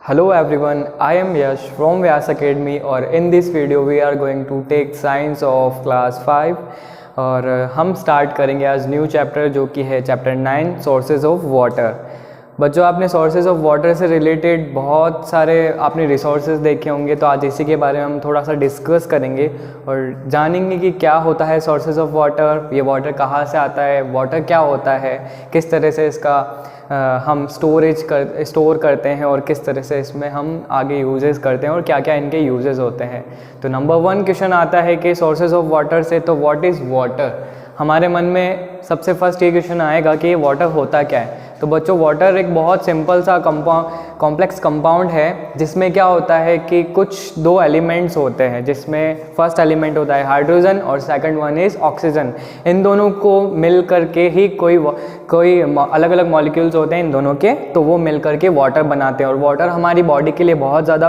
Hello everyone, I am Yash from Vyas Academy और in this video we are going to take science of class 5 और हम start करेंगे आज new chapter जो कि है चैप्टर 9 सोर्सेज ऑफ वाटर। बच्चों आपने सोर्सेज ऑफ वाटर से रिलेटेड बहुत सारे आपने रिसोर्सेज देखे होंगे, तो आज इसी के बारे में हम थोड़ा सा डिस्कस करेंगे और जानेंगे कि क्या होता है सोर्सेज ऑफ वाटर, ये वाटर कहाँ से आता है, वाटर क्या होता है, किस तरह से इसका हम स्टोर करते हैं और किस तरह से इसमें हम आगे यूजेस करते हैं और क्या क्या इनके यूजेस होते हैं। तो नंबर 1 क्वेश्चन आता है कि सोर्सेज ऑफ वाटर से, तो व्हाट इज़ वाटर। हमारे मन में सबसे फर्स्ट ये क्वेश्चन आएगा कि वाटर होता क्या है। तो बच्चों वाटर एक बहुत सिंपल सा कॉम्प्लेक्स कंपाउंड है जिसमें क्या होता है कि कुछ दो एलिमेंट्स होते हैं, जिसमें फर्स्ट एलिमेंट होता है हाइड्रोजन और सेकंड वन इज़ ऑक्सीजन। इन दोनों को मिल करके ही कोई अलग अलग मॉलिक्यूल्स होते हैं इन दोनों के, तो वो मिल करके वाटर बनाते हैं। और वाटर हमारी बॉडी के लिए बहुत ज़्यादा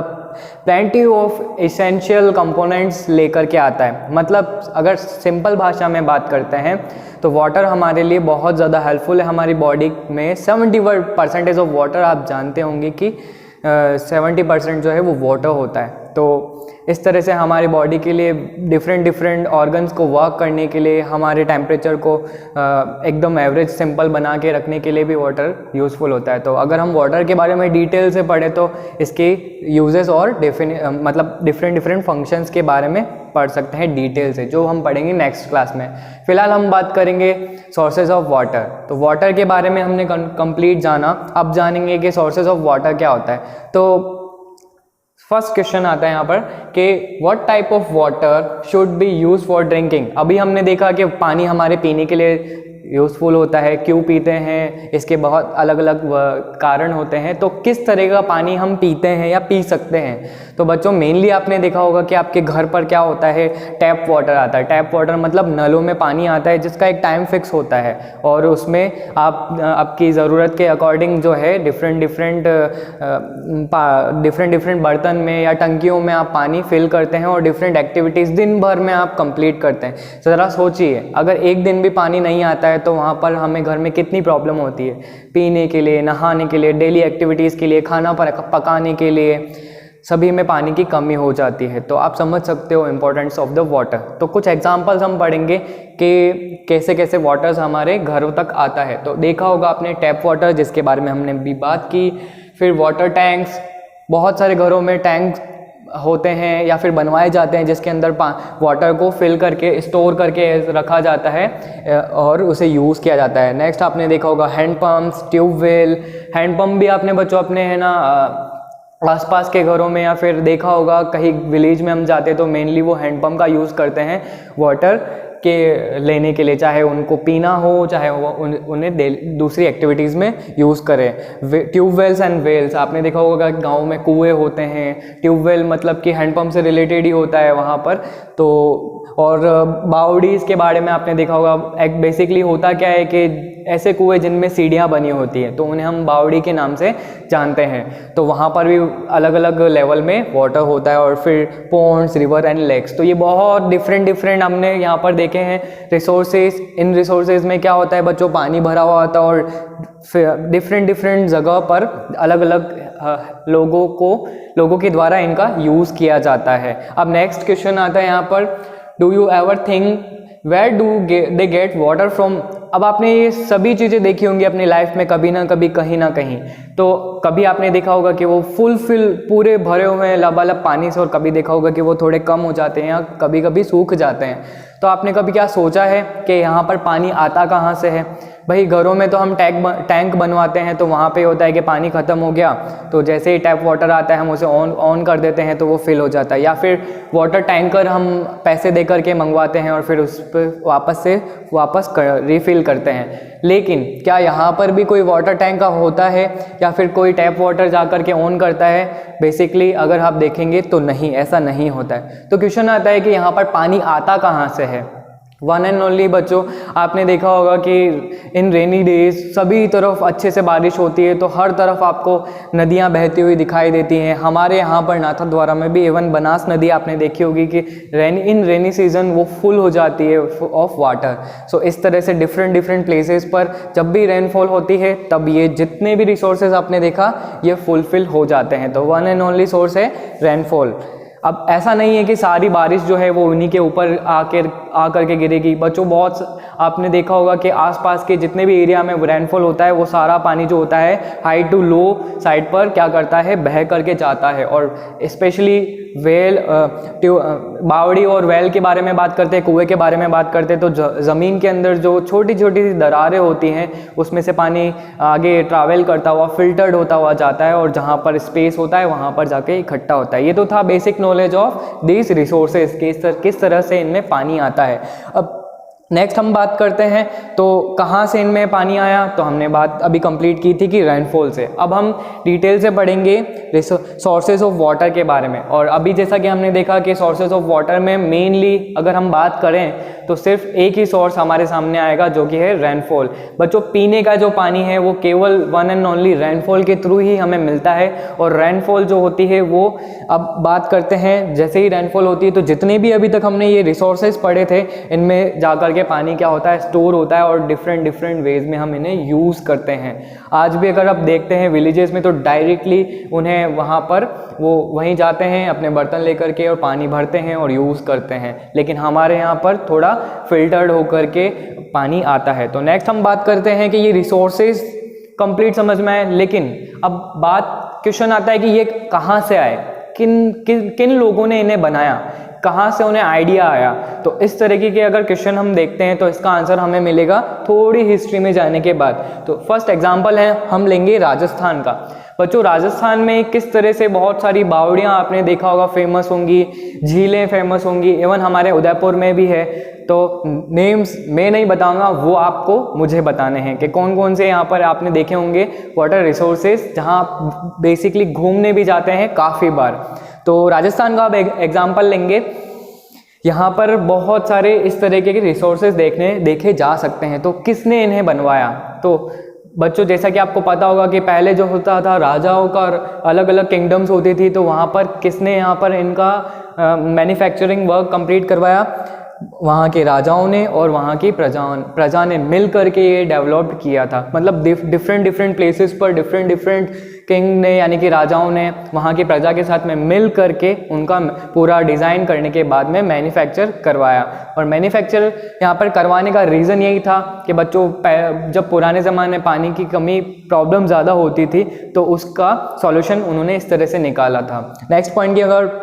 प्लेंटी ऑफ एसेंशियल कंपोनेंट्स लेकर के आता है। मतलब अगर सिंपल भाषा में बात करते हैं तो वाटर हमारे लिए बहुत ज़्यादा हेल्पफुल है हमारी बॉडी में। 70% ऑफ वाटर आप जानते होंगे कि 70% जो है वो वाटर होता है। तो इस तरह से हमारी बॉडी के लिए डिफरेंट ऑर्गन्स को वर्क करने के लिए, हमारे टेम्परेचर को एकदम एवरेज सिंपल बना के रखने के लिए भी वाटर यूज़फुल होता है। तो अगर हम वाटर के बारे में डिटेल से पढ़ें तो इसके यूजेस और डिफरेंट फंक्शंस के बारे में पढ़ सकते हैं डिटेल से, जो हम पढ़ेंगे नेक्स्ट क्लास में। फिलहाल हम बात करेंगे सोर्सेज ऑफ वाटर। तो वाटर के बारे में हमने कंप्लीट जाना, अब जानेंगे कि सोर्सेज ऑफ वाटर क्या होता है। तो फर्स्ट क्वेश्चन आता है यहाँ पर कि what type of water should be use for drinking. अभी हमने देखा कि पानी हमारे पीने के लिए यूज़फुल होता है, क्यों पीते हैं, इसके बहुत अलग अलग कारण होते हैं। तो किस तरह का पानी हम पीते हैं या पी सकते हैं। तो बच्चों मेनली आपने देखा होगा कि आपके घर पर क्या होता है, टैप वाटर आता है। टैप वाटर मतलब नलों में पानी आता है जिसका एक टाइम फिक्स होता है और उसमें आपकी ज़रूरत के अकॉर्डिंग जो है डिफरेंट बर्तन में या टंकियों में आप पानी फिल करते हैं और डिफरेंट एक्टिविटीज़ दिन भर में आप कंप्लीट करते हैं। ज़रा सोचिए, अगर एक दिन भी पानी नहीं आता है तो वहाँ पर हमें घर में कितनी प्रॉब्लम होती है, पीने के लिए, नहाने के लिए, डेली एक्टिविटीज़ के लिए, खाना पकाने के लिए, सभी में पानी की कमी हो जाती है। तो आप समझ सकते हो इम्पोर्टेंस ऑफ द वाटर। तो कुछ एग्जांपल्स हम पढ़ेंगे कि कैसे कैसे वाटर्स हमारे घरों तक आता है। तो देखा होगा आपने टैप वाटर, जिसके बारे में हमने भी बात की। फिर वाटर टैंक्स, बहुत सारे घरों में टैंक होते हैं या फिर बनवाए जाते हैं जिसके अंदर वाटर को फिल करके स्टोर करके रखा जाता है और उसे यूज़ किया जाता है। नेक्स्ट आपने देखा होगा hand pumps, tubewell. Hand pump भी आपने बच्चों अपने है ना आसपास के घरों में, या फिर देखा होगा कहीं विलेज में हम जाते तो मेनली वो हैंड पम्प का यूज़ करते हैं वाटर के लेने के लिए, चाहे उनको पीना हो, चाहे वो उन्हें दूसरी एक्टिविटीज़ में यूज़ करें। ट्यूबवेल्स एंड वेल्स, आपने देखा होगा कि गाँव में कुएँ होते हैं। ट्यूबवेल मतलब कि हैंडपम्प से रिलेटेड ही होता है वहाँ पर। तो और बावड़ीज़ के बारे में आपने देखा होगा। एक बेसिकली होता क्या है कि ऐसे कुएँ जिनमें सीढ़ियाँ बनी होती हैं तो उन्हें हम बावड़ी के नाम से जानते हैं। तो वहाँ पर भी अलग अलग लेवल में वाटर होता है। और फिर पॉन्ड्स, रिवर एंड लेक्स, तो ये बहुत डिफरेंट हमने यहाँ पर देखे हैं रिसोर्सेज। इन रिसोर्सेज में क्या होता है बच्चों, पानी भरा हुआ होता है और डिफरेंट जगह पर अलग अलग लोगों के द्वारा इनका यूज़ किया जाता है। अब नेक्स्ट क्वेश्चन आता है यहाँ पर, do you ever think where do they get water from. अब आपने ये सभी चीज़ें देखी होंगी अपनी लाइफ में कभी ना कभी, कहीं ना कहीं। तो कभी आपने देखा होगा कि वो पूरे भरे हुए हैं लबालब पानी से, और कभी देखा होगा कि वो थोड़े कम हो जाते हैं या कभी कभी सूख जाते हैं। तो आपने कभी क्या सोचा है कि यहाँ पर पानी आता कहाँ से है। भाई घरों में तो हम टैंक बनवाते हैं, तो वहाँ पे होता है कि पानी ख़त्म हो गया तो जैसे ही टैप वाटर आता है हम उसे ऑन कर देते हैं तो वो फिल हो जाता है। या फिर वाटर टैंकर हम पैसे दे करके मंगवाते हैं और फिर उस पर वापस रिफ़िल करते हैं। लेकिन क्या यहाँ पर भी कोई वाटर टैंक का होता है या फिर कोई टैप वाटर जा कर के ऑन करता है? बेसिकली अगर आप देखेंगे तो नहीं, ऐसा नहीं होता है। तो क्वेश्चन आता है कि यहाँ पर पानी आता कहाँ से है। वन एंड ओनली बच्चों, आपने देखा होगा कि इन रेनी डेज सभी तरफ अच्छे से बारिश होती है, तो हर तरफ आपको नदियां बहती हुई दिखाई देती हैं। हमारे यहाँ पर नाथद्वारा में भी इवन बनास नदी आपने देखी होगी कि इन रेनी सीजन वो फुल हो जाती है ऑफ वाटर। सो इस तरह से डिफरेंट डिफरेंट प्लेसेस पर जब भी रेनफॉल होती है तब ये जितने भी रिसोर्सेज आपने देखा ये फुलफिल हो जाते हैं। तो वन एंड ओनली सोर्स है रेनफॉल। अब ऐसा नहीं है कि सारी बारिश जो है वो उन्हीं के ऊपर आकर के गिरेगी बच्चों। बहुत आपने देखा होगा कि आसपास के जितने भी एरिया में रेनफॉल होता है वो सारा पानी जो होता है हाई टू लो साइड पर क्या करता है, बह करके जाता है। और स्पेशली वेल बावड़ी और वेल के बारे में बात करते हैं, कुएं के बारे में बात करते हैं, तो ज़मीन के अंदर जो छोटी छोटी सी दरारें होती हैं उसमें से पानी आगे ट्रैवल करता हुआ फिल्टर्ड होता हुआ जाता है और जहाँ पर स्पेस होता है वहाँ पर जाके इकट्ठा होता है। ये तो था basic knowledge of this resources, किस तरह से इनमें पानी आता है। अब नेक्स्ट हम बात करते हैं तो कहाँ से इनमें पानी आया, तो हमने बात अभी कंप्लीट की थी कि रेनफॉल से। अब हम डिटेल से पढ़ेंगे सोर्सेज ऑफ वाटर के बारे में। और अभी जैसा कि हमने देखा कि सोर्सेज ऑफ वाटर में मेनली अगर हम बात करें तो सिर्फ एक ही सोर्स हमारे सामने आएगा जो कि है रेनफॉल। बच्चों पीने का जो पानी है वो केवल वन एंड ओनली रेनफॉल के थ्रू ही हमें मिलता है। और रेनफॉल जो होती है वो, अब बात करते हैं जैसे ही रेनफॉल होती है तो जितने भी अभी तक हमने ये रिसोर्सेज पढ़े थे इनमें जाकर के पानी क्या होता है, स्टोर होता है और डिफरेंट डिफरेंट वेज में हम इन्हें यूज़ करते हैं। आज भी अगर आप देखते हैं विलेजेस में तो डायरेक्टली उन्हें वहाँ पर वो वहीं जाते हैं अपने बर्तन लेकर के और पानी भरते हैं और यूज़ करते हैं। लेकिन हमारे यहाँ पर थोड़ा फिल्टर्ड होकर के पानी आता है। तो नेक्स्ट हम बात करते हैं कि ये रिसोर्सेज कंप्लीट समझ में आए, लेकिन अब बात क्वेश्चन आता है कि ये कहाँ से आए, किन लोगों ने इन्हें बनाया, कहाँ से उन्हें आइडिया आया। तो इस तरीके के अगर क्वेश्चन हम देखते हैं तो इसका आंसर हमें मिलेगा थोड़ी हिस्ट्री में जाने के बाद। तो फर्स्ट एग्जांपल है हम लेंगे राजस्थान का। बच्चों राजस्थान में किस तरह से बहुत सारी बावड़ियाँ आपने देखा होगा फेमस होंगी, झीलें फेमस होंगी, इवन हमारे उदयपुर में भी है। तो नेम्स मैं नहीं बताऊंगा, वो आपको मुझे बताने हैं कि कौन कौन से यहाँ पर आपने देखे होंगे वाटर रिसोर्सेज जहाँ आप बेसिकली घूमने भी जाते हैं काफ़ी बार। तो राजस्थान का आप एग्जाम्पल लेंगे, यहाँ पर बहुत सारे इस तरीके के रिसोर्सेज देखे जा सकते हैं। तो किसने इन्हें बनवाया, तो बच्चों जैसा कि आपको पता होगा कि पहले जो होता था राजाओं का अलग अलग किंगडम्स होती थी, तो वहाँ पर किसने यहाँ पर इनका मैन्युफैक्चरिंग वर्क कंप्लीट करवाया, वहाँ के राजाओं ने और वहाँ की प्रजा ने मिल करके ये डेवलप्ड किया था। मतलब डिफरेंट डिफरेंट प्लेसेस पर डिफरेंट डिफरेंट किंग ने यानी कि राजाओं ने वहाँ की प्रजा के साथ में मिल करके उनका पूरा डिज़ाइन करने के बाद में मैन्युफैक्चर करवाया। और मैन्युफैक्चर यहाँ पर करवाने का रीज़न यही था कि बच्चों जब पुराने ज़माने में पानी की कमी प्रॉब्लम ज़्यादा होती थी तो उसका सॉल्यूशन उन्होंने इस तरह से निकाला था। नेक्स्ट पॉइंट की अगर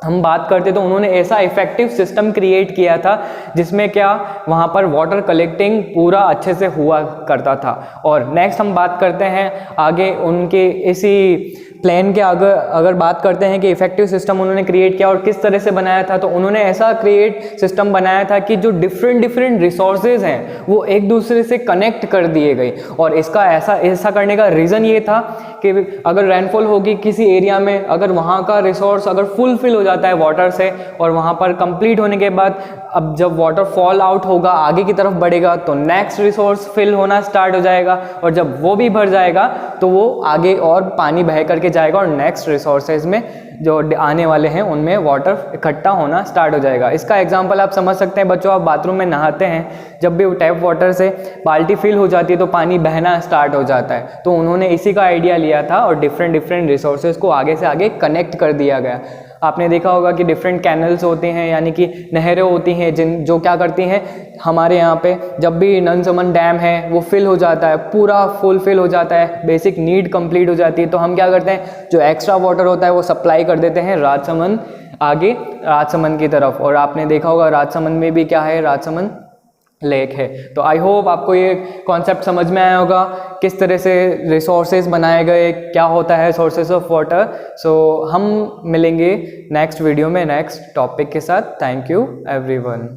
हम बात करते तो उन्होंने ऐसा इफेक्टिव सिस्टम क्रिएट किया था जिसमें क्या वहाँ पर वाटर कलेक्टिंग पूरा अच्छे से हुआ करता था। और नेक्स्ट हम बात करते हैं आगे उनके इसी प्लान के अगर बात करते हैं कि इफेक्टिव सिस्टम उन्होंने क्रिएट किया और किस तरह से बनाया था, तो उन्होंने ऐसा सिस्टम बनाया था कि जो डिफरेंट डिफरेंट रिसोर्सेज हैं वो एक दूसरे से कनेक्ट कर दिए गए। और इसका ऐसा करने का रीज़न ये था कि अगर रेनफॉल होगी किसी एरिया में, अगर वहाँ का रिसोर्स अगर फुलफिल हो जाता है वाटर से और वहाँ पर कंप्लीट होने के बाद अब जब वाटर फॉल आउट होगा आगे की तरफ बढ़ेगा तो नेक्स्ट रिसोर्स फिल होना स्टार्ट हो जाएगा और जब वो भी भर जाएगा तो वो आगे और पानी बह करके जाएगा और नेक्स्ट रिसोर्सेज में जो आने वाले हैं उनमें वाटर इकट्ठा होना स्टार्ट हो जाएगा। इसका एग्जांपल आप समझ सकते हैं बच्चों, आप बाथरूम में नहाते हैं, जब भी टैप वाटर से बाल्टी फिल हो जाती है तो पानी बहना स्टार्ट हो जाता है। तो उन्होंने इसी का आइडिया लिया था और डिफरेंट डिफरेंट रिसोर्सेज को आगे से आगे कनेक्ट कर दिया गया। आपने देखा होगा कि डिफरेंट कैनल्स होते हैं यानी कि नहरें होती हैं जो क्या करती हैं, हमारे यहाँ पे जब भी नंदसमन डैम है वो फिल हो जाता है, पूरा फुलफिल हो जाता है, बेसिक नीड कंप्लीट हो जाती है, तो हम क्या करते हैं जो एक्स्ट्रा वाटर होता है वो सप्लाई कर देते हैं राजसमंद आगे राजसमंद की तरफ। और आपने देखा होगा राजसमंद में भी क्या है, राजसमंद लेक है। तो आई होप आपको ये कॉन्सेप्ट समझ में आया होगा किस तरह से रिसोर्सेज बनाए गए, क्या होता है सोर्सेज ऑफ वाटर। सो हम मिलेंगे नेक्स्ट वीडियो में नेक्स्ट टॉपिक के साथ। Thank you everyone.